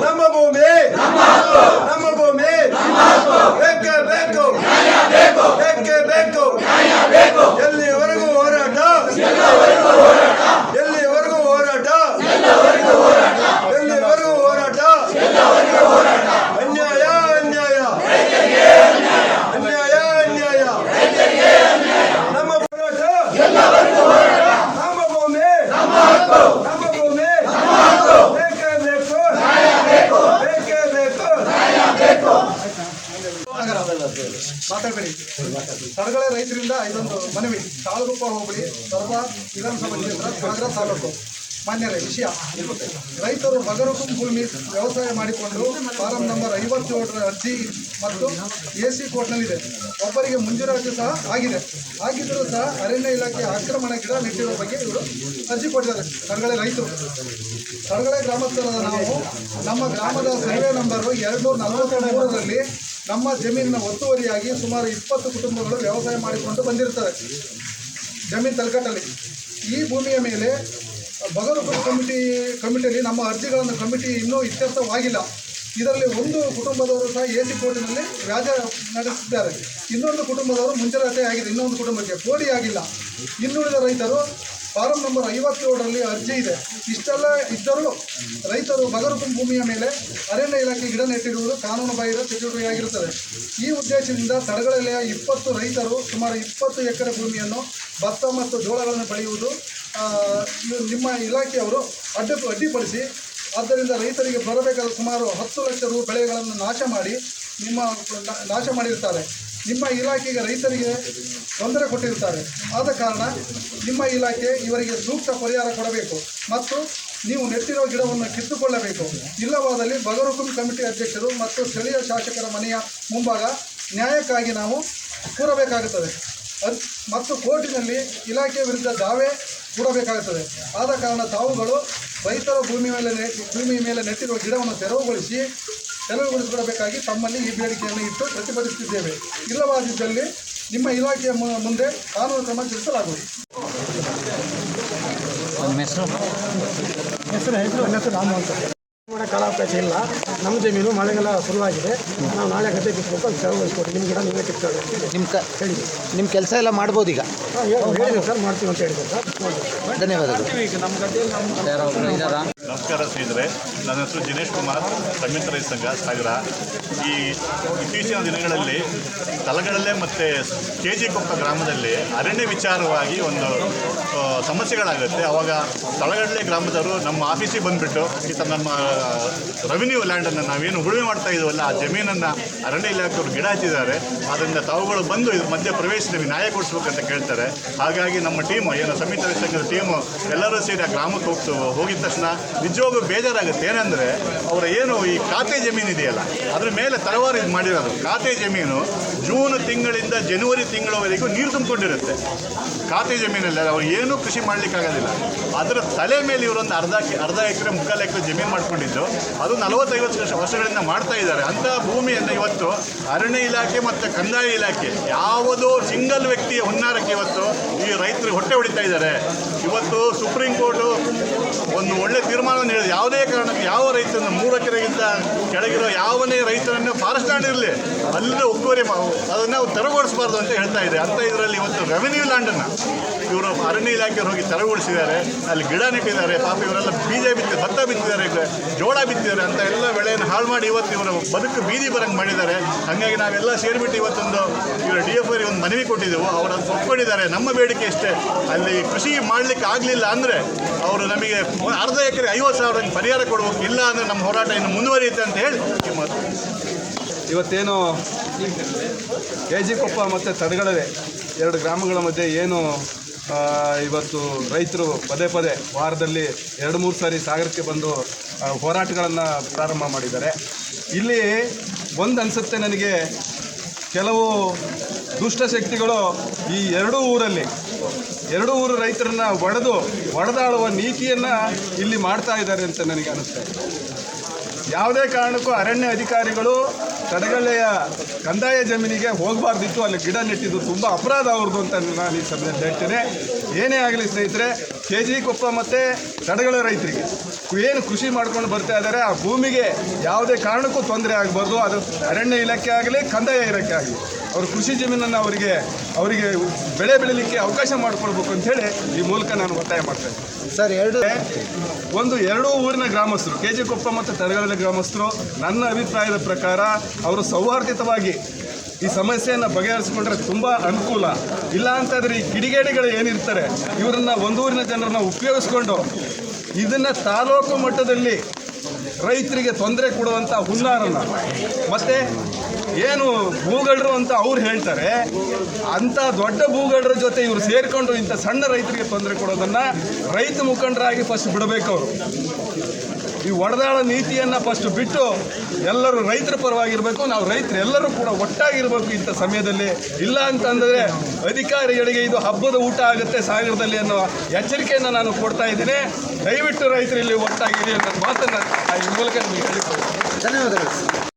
ನಮ್ಮ ಭೂಮಿ ನಮ್ಮ ಭೂಮಿ ಬೇಕೇ ಬೇಕು ಬೇಕೇ ಬೇಕು ಎಲ್ಲಿವರೆಗೂ ಹೋರಾಟ ಎಲ್ಲಿವರೆಗೂ ಹೋರಾಟ ಎಲ್ಲಿವರೆಗೂ ಹೋರಾಟ ಅನ್ಯಾಯ ಅನ್ಯಾಯ ಅನ್ಯಾಯ ಅನ್ಯಾಯ ನಮ್ಮ ಹೋರಾಟ ನಮ್ಮ ಭೂಮಿ ನಮ್ಮ ಭೂಮಿ ಬೇಕೇ ಬೇಕು ಬೇಕೇ ಬೇಕು ಮಾತಾಡಬೇಡಿ. ತಡಗಳೆ ರೈತರಿಂದ ಇದೊಂದು ಮನವಿ. ತಾಳಗುಪ್ಪ ಹೋಬಳಿ ಸೊರಬ ವಿಧಾನಸಭಾ ಕ್ಷೇತ್ರ ಸಾಗರ ತಾಲೂಕು. ಮಾನ್ಯರೇ, ವಿಷಯ ರೈತರು ಬಗರುಕುಂ ಭೂಮಿ ವ್ಯವಸಾಯ ಮಾಡಿಕೊಂಡು ಫಾರಂ ನಂಬರ್ 57ರ ಅರ್ಜಿ ಮತ್ತು AC ಕೋರ್ಟ್ನಲ್ಲಿದೆ. ಒಬ್ಬರಿಗೆ ಮಂಜೂರಾತಿ ಸಹ ಆಗಿದ್ದರೂ ಸಹ ಅರಣ್ಯ ಇಲಾಖೆ ಆಕ್ರಮಣ ಗಿಡ ನೆಟ್ಟಿರುವ ಬಗ್ಗೆ ಇವರು ಅರ್ಜಿ ಕೊಟ್ಟಿದ್ದಾರೆ. ತಡಗಳೆ ರೈತರು, ತಡಗಳೆ ಗ್ರಾಮಸ್ಥರಾದ ನಾವು ನಮ್ಮ ಗ್ರಾಮದ ಸರ್ವೆ ನಂಬರ್ 243ರಲ್ಲಿ ನಮ್ಮ ಜಮೀನಿನ ಒತ್ತುವರಿಯಾಗಿ ಸುಮಾರು 20 ಕುಟುಂಬಗಳು ವ್ಯವಸಾಯ ಮಾಡಿಕೊಂಡು ಬಂದಿರುತ್ತವೆ. ಜಮೀನು ತಲಕಟ್ಟಲ್ಲಿ ಈ ಭೂಮಿಯ ಮೇಲೆ ಬಗರುಕುಂ ಕಮಿಟಿಯಲ್ಲಿ ನಮ್ಮ ಅರ್ಜಿಗಳನ್ನು ಕಮಿಟಿ ಇನ್ನೂ ಇತ್ಯರ್ಥವಾಗಿಲ್ಲ. ಇದರಲ್ಲಿ ಒಂದು ಕುಟುಂಬದವರು ಸಹ AC ಕೋರ್ಟಿನಲ್ಲಿ ವ್ಯಾಜ್ಯ ನಡೆಸಿದ್ದಾರೆ. ಇನ್ನೊಂದು ಕುಟುಂಬದವರು ಮುಂಜಾಗ್ರತೆ ಆಗಿದೆ. ಇನ್ನೊಂದು ಕುಟುಂಬಕ್ಕೆ ಕೋಡಿ ಆಗಿಲ್ಲ. ಇನ್ನುಳಿದ ರೈತರು ಫಾರಂ ನಂಬರ್ 57ರಲ್ಲಿ ಅರ್ಜಿ ಇದೆ. ಇಷ್ಟೆಲ್ಲ ಇದ್ದರೂ ರೈತರು ಬಗರುಕುಂ ಭೂಮಿಯ ಮೇಲೆ ಅರಣ್ಯ ಇಲಾಖೆ ಗಿಡ ನೆಟ್ಟಿರುವುದು ಕಾನೂನು ಬಾಹಿರ ಚಟುವಟಿಕೆಯಾಗಿರುತ್ತದೆ. ಈ ಉದ್ದೇಶದಿಂದ ತಡಗಳೆಯ 20 ರೈತರು ಸುಮಾರು 20 ಎಕರೆ ಭೂಮಿಯನ್ನು ಭತ್ತ ಮತ್ತು ಜೋಳಗಳನ್ನು ಬೆಳೆಯುವುದು ನಿಮ್ಮ ಇಲಾಖೆಯವರು ಅಡ್ಡಿಪಡಿಸಿ, ಆದ್ದರಿಂದ ರೈತರಿಗೆ ಬರಬೇಕಾದ ಸುಮಾರು 10 ಲಕ್ಷ ರು ಬೆಳೆಗಳನ್ನು ನಾಶ ಮಾಡಿರುತ್ತಾರೆ. ನಿಮ್ಮ ಇಲಾಖೆಗೆ ರೈತರಿಗೆ ತೊಂದರೆ ಕೊಟ್ಟಿರುತ್ತಾರೆ. ಆದ ಕಾರಣ ನಿಮ್ಮ ಇಲಾಖೆ ಇವರಿಗೆ ಸೂಕ್ತ ಪರಿಹಾರ ಕೊಡಬೇಕು ಮತ್ತು ನೀವು ನೆಟ್ಟಿರುವ ಗಿಡವನ್ನು ಕಿತ್ತುಕೊಳ್ಳಬೇಕು. ಇಲ್ಲವಾದಲ್ಲಿ ಬಗರುಕುಂ ಕಮಿಟಿ ಅಧ್ಯಕ್ಷರು ಮತ್ತು ಸ್ಥಳೀಯ ಶಾಸಕರ ಮನೆಯ ಮುಂಭಾಗ ನ್ಯಾಯಕ್ಕಾಗಿ ನಾವು ಕೂರಬೇಕಾಗುತ್ತದೆ ಮತ್ತು ಕೋರ್ಟಿನಲ್ಲಿ ಇಲಾಖೆ ವಿರುದ್ಧ ದಾವೆ ಕೂಡಬೇಕಾಗುತ್ತದೆ. ಆದ ಕಾರಣ ತಾವುಗಳು ರೈತರ ಭೂಮಿ ಮೇಲೆ ನೆಟ್ಟಿರುವ ಗಿಡವನ್ನು ತೆರವುಗೊಳಿಸಿಕೊಡಬೇಕಾಗಿ ತಮ್ಮಲ್ಲಿ ಈ ಬೇಡಿಕೆಯನ್ನು ಇಟ್ಟು ಪ್ರತಿಭಟಿಸುತ್ತಿದ್ದೇವೆ. ಇಲ್ಲವಾದಿದ್ದಲ್ಲಿ ನಿಮ್ಮ ಇಲಾಖೆಯ ಮುಂದೆ ಕಾನೂನು ಕ್ರಮ ಜರುಗಿಸಲಾಗುವುದು. ಹೆಸರು ರಾಮ ಅಂತ. ಕಾಲಾವಕಾಶ ಇಲ್ಲ. ನಮ್ಮ ಜಮೀನು ಮಳೆಗೆಲ್ಲ ಶುರುವಾಗಿದೆ. ನಾವು ನಾಳೆ ಗದ್ದೆ ಬಿತ್ತಬೇಕು ಅಂತ ತೆರವುಗೊಳಿಸ್ಕೊಟ್ಟು ನಿಮ್ಮ ಗಿಡ ನೀವೇ ಕಿತ್ಕೊಳ್ಳಿ ಹೇಳಿದೆ. ನಿಮ್ಮ ಕೆಲಸ ಎಲ್ಲ ಮಾಡ್ಬೋದು ಈಗ? ಹೇಳಿದೆ ಸರ್, ಮಾಡ್ತೀವಿ ಅಂತ ಹೇಳಿದೆ ಸರ್. ಧನ್ಯವಾದಗಳು. ನಮ್ಮ ಗದ್ದೆಯಲ್ಲಿ ನಮಸ್ಕಾರ ಸ್ನೇಹಿತರೆ, ನನ್ನ ಹೆಸರು ದಿನೇಶ್ ಕುಮಾರ್, ಸಂಯುಕ್ತ ರೈತ ಸಂಘ ಸಾಗರ. ಈ ಇತ್ತೀಚಿನ ದಿನಗಳಲ್ಲಿ ತಲಗಳಲ್ಲೇ ಮತ್ತು KG ಕೊಪ್ಪ ಗ್ರಾಮದಲ್ಲಿ ಅರಣ್ಯ ವಿಚಾರವಾಗಿ ಒಂದು ಸಮಸ್ಯೆಗಳಾಗುತ್ತೆ. ಆವಾಗ ತಳಗಡಲೆ ಗ್ರಾಮದವರು ನಮ್ಮ ಆಫೀಸಿಗೆ ಬಂದುಬಿಟ್ಟು ಈ ನಮ್ಮ ರೆವಿನ್ಯೂ ಲ್ಯಾಂಡನ್ನು ನಾವೇನು ಉಳುಮೆ ಮಾಡ್ತಾ ಇದ್ದೀವಲ್ಲ, ಆ ಜಮೀನನ್ನು ಅರಣ್ಯ ಇಲಾಖೆಯವರು ಗಿಡ ಹಚ್ಚಿದ್ದಾರೆ. ಅದರಿಂದ ತಾವುಗಳು ಬಂದು ಇದು ಮಧ್ಯೆ ಪ್ರವೇಶ ನಮಗೆ ನ್ಯಾಯ ಕೊಡಿಸ್ಬೇಕಂತ ಕೇಳ್ತಾರೆ. ಹಾಗಾಗಿ ನಮ್ಮ ಟೀಮು ಏನು ಸಂಯುಕ್ತ ರೈತ ಸಂಘದ ಟೀಮು ಎಲ್ಲರೂ ಸೇರಿ ಆ ಗ್ರಾಮಕ್ಕೆ ಹೋಗಿದ ತಕ್ಷಣ ನಿಜವಾಗೂ ಬೇಜಾರಾಗುತ್ತೆ. ಏನಂದರೆ ಅವರ ಏನು ಈ ಖಾತೆ ಜಮೀನು ಇದೆಯಲ್ಲ, ಅದ್ರ ಮೇಲೆ ತಲವಾರು ಇದು ಮಾಡಿರೋದು. ಖಾತೆ ಜಮೀನು ಜೂನ್ ತಿಂಗಳಿಂದ ಜನವರಿ ತಿಂಗಳವರೆಗೂ ನೀರು ತುಂಬಿಕೊಂಡಿರುತ್ತೆ. ಖಾತೆ ಜಮೀನಲ್ಲಿ ಅವ್ರು ಏನೂ ಕೃಷಿ ಮಾಡಲಿಕ್ಕಾಗೋದಿಲ್ಲ. ಅದರ ತಲೆ ಮೇಲೆ ಇವರೊಂದು ಅರ್ಧ ಎಕರೆ ಮುಕ್ಕಾಲು ಎಕರೆ ಜಮೀನು ಮಾಡ್ಕೊಂಡಿದ್ದು, ಅದು 40-50 ವರ್ಷಗಳಿಂದ ಮಾಡ್ತಾ ಇದ್ದಾರೆ. ಅಂಥ ಭೂಮಿಯನ್ನು ಇವತ್ತು ಅರಣ್ಯ ಇಲಾಖೆ ಮತ್ತು ಕಂದಾಯ ಇಲಾಖೆ ಯಾವುದೋ ಸಿಂಗಲ್ ವ್ಯಕ್ತಿಯ ಹುನ್ನಾರಕ್ಕೆ ಇವತ್ತು ಈ ರೈತರಿಗೆ ಹೊಟ್ಟೆ ಹೊಡಿತಾ ಇದ್ದಾರೆ. ಇವತ್ತು ಸುಪ್ರೀಂ ಕೋರ್ಟು ಒಂದು ಒಳ್ಳೆ ತೀರ್ಮಾನವನ್ನು ಹೇಳಿದೆ. ಯಾವುದೇ ಕಾರಣಕ್ಕೆ ಯಾವ ರೈತರನ್ನು 3 ಎಕರೆಗಿಂತ ಕೆಳಗಿರೋ ಯಾವನೇ ರೈತರನ್ನು ಫಾರೆಸ್ಟ್ ಲ್ಯಾಂಡ್ ಇರಲಿ ಅಲ್ಲೇ ಒಕ್ಕುವರಿ ಅದನ್ನು ತೆರವುಗೊಳಿಸಬಾರ್ದು ಅಂತ ಹೇಳ್ತಾ ಇದೆ. ಅಂತ ಇದರಲ್ಲಿ ಇವತ್ತು ರೆವಿನ್ಯೂ ಲ್ಯಾಂಡನ್ನು ಇವರು ಅರಣ್ಯ ಇಲಾಖೆಯವರು ಹೋಗಿ ತೆರವುಗೊಳಿಸಿದ್ದಾರೆ. ಅಲ್ಲಿ ಗಿಡ ನೆಟ್ಟಿದ್ದಾರೆ. ಪಾಪ ಇವರೆಲ್ಲ ಬೀಜ ಭತ್ತ ಬಿತ್ತಿದ್ದಾರೆ, ಜೋಳ ಬಿತ್ತಿದ್ದಾರೆ. ಅಂತ ಎಲ್ಲ ಬೆಳೆಯನ್ನು ಹಾಳು ಮಾಡಿ ಇವತ್ತು ಇವರ ಬದುಕು ಬೀದಿ ಬರಂಗೆ ಮಾಡಿದ್ದಾರೆ. ಹಾಗಾಗಿ ನಾವೆಲ್ಲ ಸೇರಿಬಿಟ್ಟು ಇವತ್ತೊಂದು ಇವರ DFO ಒಂದು ಮನವಿ ಕೊಟ್ಟಿದ್ದೆವು. ಅವರು ಅದು ಒಪ್ಕೊಂಡಿದ್ದಾರೆ. ನಮ್ಮ ಬೇಡಿಕೆ ಇಷ್ಟೇ, ಅಲ್ಲಿ ಕೃಷಿ ಮಾಡಲಿಕ್ಕೆ ಆಗಲಿಲ್ಲ ಅಂದರೆ ಅವರು ನಮಗೆ ಅರ್ಧ ಎಕರೆ 50,000 ಪರಿಹಾರ ಕೊಡಬೇಕು. ಇಲ್ಲ ಅಂದರೆ ನಮ್ಮ ಹೋರಾಟ ಇನ್ನು ಮುಂದುವರಿಯುತ್ತೆ ಅಂತ ಹೇಳಿ ಇವತ್ತೇನು KG ಕೊಪ್ಪ ಮತ್ತು ತಡಗಳೆ 2 ಗ್ರಾಮಗಳ ಮಧ್ಯೆ ಏನು ಇವತ್ತು ರೈತರು ಪದೇ ವಾರದಲ್ಲಿ 2-3 ಸಾರಿ ಸಾಗರಕ್ಕೆ ಬಂದು ಹೋರಾಟಗಳನ್ನು ಪ್ರಾರಂಭ ಮಾಡಿದ್ದಾರೆ. ಇಲ್ಲಿ ಒಂದು ಅನಿಸುತ್ತೆ ನನಗೆ, ಕೆಲವು ದುಷ್ಟಶಕ್ತಿಗಳು ಈ ಎರಡೂ ಊರು ರೈತರನ್ನ ಒಡೆದಾಳುವ ನೀತಿಯನ್ನು ಇಲ್ಲಿ ಮಾಡ್ತಾ ಇದ್ದಾರೆ ಅಂತ ನನಗೆ ಅನಿಸ್ತದೆ. ಯಾವುದೇ ಕಾರಣಕ್ಕೂ ಅರಣ್ಯ ಅಧಿಕಾರಿಗಳು ತಡಗಳೆಯ ಕಂದಾಯ ಜಮೀನಿಗೆ ಹೋಗಬಾರ್ದಿತ್ತು. ಅಲ್ಲಿ ಗಿಡ ನೆಟ್ಟಿದ್ದು ತುಂಬ ಅಪರಾಧ ಅವ್ರದ್ದು ಅಂತ ನಾನು ಈ ಸಮಯದಲ್ಲಿ ಹೇಳ್ತೇನೆ. ಏನೇ ಆಗಲಿ ಸ್ನೇಹಿತರೆ, KG ಕೊಪ್ಪ ಮತ್ತು ತಡಗಳ ರೈತರಿಗೆ ಏನು ಕೃಷಿ ಮಾಡ್ಕೊಂಡು ಬರ್ತಾ ಇದ್ದಾರೆ ಆ ಭೂಮಿಗೆ ಯಾವುದೇ ಕಾರಣಕ್ಕೂ ತೊಂದರೆ ಆಗಬಾರ್ದು. ಅದು ಅರಣ್ಯ ಇಲಾಖೆ ಆಗಲಿ, ಕಂದಾಯ ಇಲಾಖೆ ಆಗಲಿ, ಅವ್ರ ಕೃಷಿ ಜಮೀನನ್ನು ಅವರಿಗೆ ಬೆಳೆ ಬೆಳೀಲಿಕ್ಕೆ ಅವಕಾಶ ಮಾಡಿಕೊಡ್ಬೇಕು ಅಂಥೇಳಿ ಈ ಮೂಲಕ ನಾನು ಒತ್ತಾಯ ಮಾಡ್ತೇನೆ. ಸರ್ ಎರಡೂ ಊರಿನ ಗ್ರಾಮಸ್ಥರು, KG ಕೊಪ್ಪ ಮತ್ತು ತಡಗಳ ಗ್ರಾಮಸ್ಥರು, ನನ್ನ ಅಭಿಪ್ರಾಯದ ಪ್ರಕಾರ ಅವರು ಸೌಹಾರ್ದಿತವಾಗಿ ಈ ಸಮಸ್ಯೆಯನ್ನು ಬಗೆಹರಿಸಿಕೊಂಡ್ರೆ ತುಂಬ ಅನುಕೂಲ. ಇಲ್ಲ ಅಂತಂದರೆ ಈ ಕಿಡಿಗೇಡಿಗಳು ಏನಿರ್ತಾರೆ ಇವರನ್ನು ಒಂದೂರಿನ ಜನರನ್ನ ಉಪಯೋಗಿಸ್ಕೊಂಡು ಇದನ್ನು ತಾಲೂಕು ಮಟ್ಟದಲ್ಲಿ ರೈತರಿಗೆ ತೊಂದರೆ ಕೊಡುವಂಥ ಹುನ್ನಾರನ್ನು ಮತ್ತು ಏನು ಭೂಗಳ್ರು ಅಂತ ಅವ್ರು ಹೇಳ್ತಾರೆ, ಅಂಥ ದೊಡ್ಡ ಭೂಗಳ್ರ ಜೊತೆ ಇವರು ಸೇರಿಕೊಂಡು ಇಂಥ ಸಣ್ಣ ರೈತರಿಗೆ ತೊಂದರೆ ಕೊಡೋದನ್ನು ರೈತ ಮುಖಂಡರಾಗಿ ಫಸ್ಟ್ ಬಿಡಬೇಕು. ಅವರು ಈ ಒಡೆದಾಳ ನೀತಿಯನ್ನು ಫಸ್ಟ್ ಬಿಟ್ಟು ಎಲ್ಲರೂ ರೈತರ ಪರವಾಗಿರಬೇಕು. ನಾವು ರೈತರು ಎಲ್ಲರೂ ಕೂಡ ಒಟ್ಟಾಗಿರಬೇಕು ಇಂಥ ಸಮಯದಲ್ಲಿ. ಇಲ್ಲ ಅಂತಂದರೆ ಅಧಿಕಾರಿಗಳಿಗೆ ಇದು ಹಬ್ಬದ ಊಟ ಆಗುತ್ತೆ ಸಾಗರದಲ್ಲಿ ಅನ್ನೋ ಎಚ್ಚರಿಕೆಯನ್ನು ನಾನು ಕೊಡ್ತಾ ಇದ್ದೀನಿ. ದಯವಿಟ್ಟು ರೈತರಲ್ಲಿ ಒಟ್ಟಾಗಿರಿ ಅನ್ನೋ ಮಾತನ್ನು ಈ ಮೂಲಕ ನಿಮಗೆ ಹೇಳಿಕೊಡ್ತೀನಿ. ಧನ್ಯವಾದಗಳು.